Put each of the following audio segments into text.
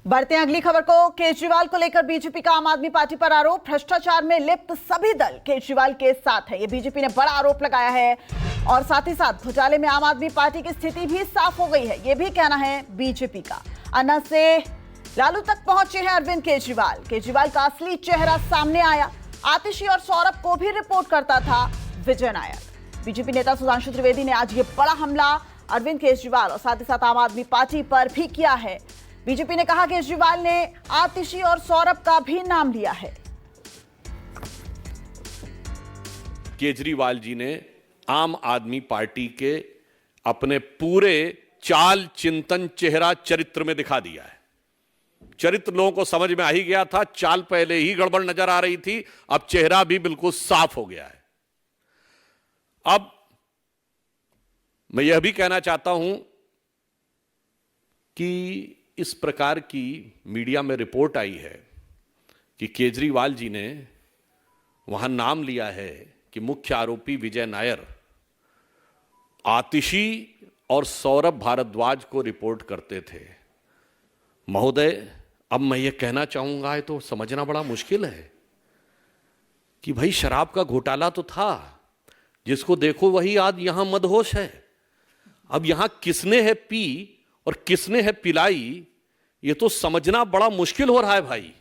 बढ़ते हैं अगली खबर को। केजरीवाल को लेकर बीजेपी का आम आदमी पार्टी पर आरोप। भ्रष्टाचार में लिप्त सभी दल केजरीवाल के साथ है, ये बीजेपी ने बड़ा आरोप लगाया है। और साथ ही साथ घोटाले में आम आदमी पार्टी की स्थिति भी साफ हो गई है, ये भी कहना है बीजेपी का। अन्ना से लालू तक पहुंचे हैं अरविंद केजरीवाल। केजरीवाल का असली चेहरा सामने आया। आतिशी और सौरभ को भी रिपोर्ट करता था विजय नायक। बीजेपी नेता सुधांशु त्रिवेदी ने आज ये बड़ा हमला अरविंद केजरीवाल और साथ ही साथ आम आदमी पार्टी पर भी किया है। बीजेपी ने कहा केजरीवाल ने आतिशी और सौरभ का भी नाम लिया है। केजरीवाल जी ने आम आदमी पार्टी के अपने पूरे चाल चिंतन चेहरा चरित्र में दिखा दिया है। चरित्र लोगों को समझ में आ ही गया था, चाल पहले ही गड़बड़ नजर आ रही थी, अब चेहरा भी बिल्कुल साफ हो गया है। अब मैं यह भी कहना चाहता हूं कि इस प्रकार की मीडिया में रिपोर्ट आई है कि केजरीवाल जी ने वहां नाम लिया है कि मुख्य आरोपी विजय नायर आतिशी और सौरभ भारद्वाज को रिपोर्ट करते थे। महोदय, अब मैं ये कहना चाहूंगा, ये तो समझना बड़ा मुश्किल है कि भाई शराब का घोटाला तो था, जिसको देखो वही आज यहां मदहोश है। अब यहां किसने है पी और किसने है पिलाई, ये तो समझना बड़ा मुश्किल हो रहा है भाई।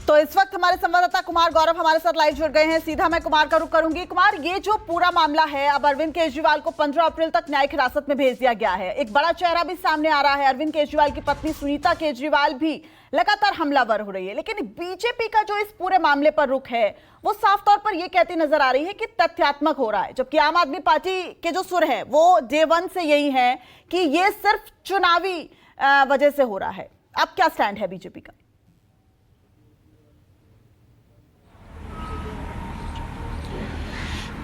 तो इस वक्त हमारे संवाददाता कुमार गौरव हमारे साथ लाइव जुड़ गए हैं। सीधा मैं कुमार का रुख करूंगी। कुमार, ये जो पूरा मामला है, अब अरविंद केजरीवाल को 15 अप्रैल तक न्यायिक हिरासत में भेज दिया गया है। एक बड़ा चेहरा भी सामने आ रहा है। अरविंद केजरीवाल की पत्नी सुनीता केजरीवाल भी लगातार हमलावर हो रही है। लेकिन बीजेपी का जो इस पूरे मामले पर रुख है, वो साफ तौर पर यह कहती नजर आ रही है कि तथ्यात्मक हो रहा है, जबकि आम आदमी पार्टी के जो सुर है वो डे वन से यही है कि यह सिर्फ चुनावी वजह से हो रहा है। अब क्या स्टैंड है बीजेपी का?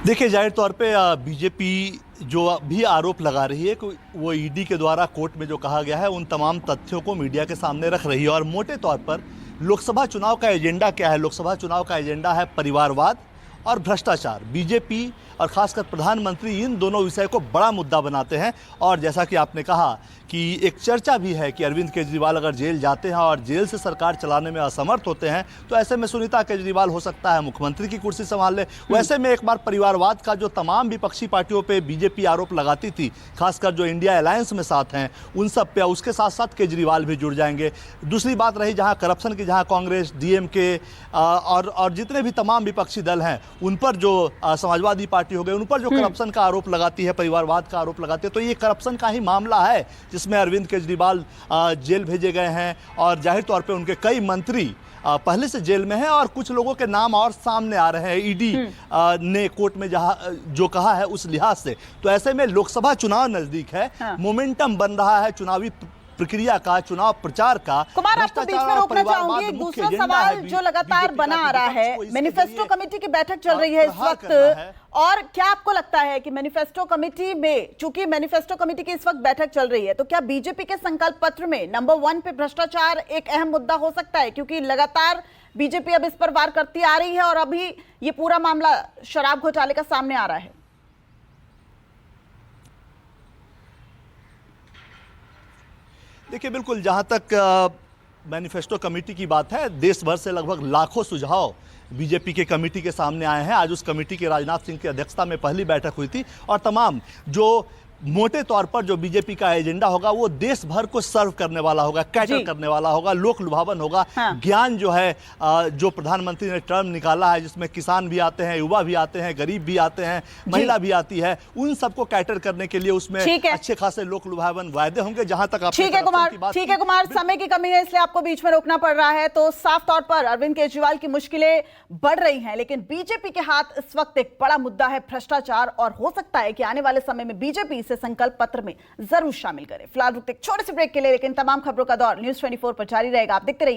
देखिए, जाहिर तौर पे बीजेपी जो भी आरोप लगा रही है कि वो ईडी के द्वारा कोर्ट में जो कहा गया है, उन तमाम तथ्यों को मीडिया के सामने रख रही है। और मोटे तौर पर लोकसभा चुनाव का एजेंडा क्या है? लोकसभा चुनाव का एजेंडा है परिवारवाद और भ्रष्टाचार। बीजेपी और खासकर प्रधानमंत्री इन दोनों विषय को बड़ा मुद्दा बनाते हैं। और जैसा कि आपने कहा कि एक चर्चा भी है कि अरविंद केजरीवाल अगर जेल जाते हैं और जेल से सरकार चलाने में असमर्थ होते हैं, तो ऐसे में सुनीता केजरीवाल हो सकता है मुख्यमंत्री की कुर्सी संभाल ले। वैसे में एक बार परिवारवाद का जो तमाम विपक्षी पार्टियों पे बीजेपी आरोप लगाती थी, खासकर जो इंडिया अलायंस में साथ हैं, उन सब पे, उसके साथ साथ केजरीवाल भी जुड़ जाएंगे। दूसरी बात रही जहाँ करप्शन की, जहाँ कांग्रेस, डीएमके और जितने भी तमाम विपक्षी दल हैं, उन पर जो समाजवादी पार्टी हो गई, उन पर जो करप्शन का आरोप लगाती है, परिवारवाद का आरोप लगाती है, तो ये करप्शन का ही मामला है जिसमें अरविंद केजरीवाल जेल भेजे गए हैं। और जाहिर तौर पे उनके कई मंत्री पहले से जेल में हैं और कुछ लोगों के नाम और सामने आ रहे हैं ईडी ने कोर्ट में जहां जो कहा है उस लिहाज से। तो ऐसे में लोकसभा चुनाव नजदीक है, मोमेंटम बन रहा है चुनावी प्रक्रिया का, चुनाव प्रचार का। कुमार, आपको बीच में रोकना चाहूंगी। एक दूसरा सवाल जो लगातार बना आ रहा है, मैनिफेस्टो कमेटी की बैठक चल रही है इस वक्त, और क्या आपको लगता है कि मैनिफेस्टो कमेटी में, चूंकि मैनिफेस्टो कमेटी की इस वक्त बैठक चल रही है, तो क्या बीजेपी के संकल्प पत्र में नंबर 1 पे भ्रष्टाचार एक अहम मुद्दा हो सकता है? क्योंकि लगातार बीजेपी अब इस पर वार करती आ रही है और अभी ये पूरा मामला शराब घोटाले का सामने आ रहा है। देखिए, बिल्कुल, जहाँ तक मैनिफेस्टो कमेटी की बात है, देश भर से लगभग लाखों सुझाव बीजेपी के कमेटी के सामने आए हैं। आज उस कमेटी की राजनाथ सिंह की अध्यक्षता में पहली बैठक हुई थी और तमाम जो मोटे तौर पर जो बीजेपी का एजेंडा होगा वो देश भर को सर्व करने वाला होगा, कैटर करने वाला होगा, लोक लुभावन होगा। ज्ञान जो है, जो प्रधानमंत्री ने टर्म निकाला है, जिसमें किसान भी आते हैं, युवा भी आते हैं, गरीब भी आते हैं, महिला भी आती है, उन सबको कैटर करने के लिए उसमें अच्छे खासे लोक लुभावन वायदे होंगे। जहां तक आप ठीक है कुमार, समय की कमी है इसलिए आपको बीच में रोकना पड़ रहा है। तो साफ तौर पर अरविंद केजरीवाल की मुश्किलें बढ़ रही हैं, लेकिन बीजेपी के हाथ इस वक्त एक बड़ा मुद्दा है भ्रष्टाचार, और हो सकता है कि आने वाले समय में बीजेपी से संकल्प पत्र में जरूर शामिल करें। फिलहाल रुकते एक छोटे से ब्रेक के लिए, लेकिन तमाम खबरों का दौर न्यूज़ 24 पर जारी रहेगा। आप देखते रहिए।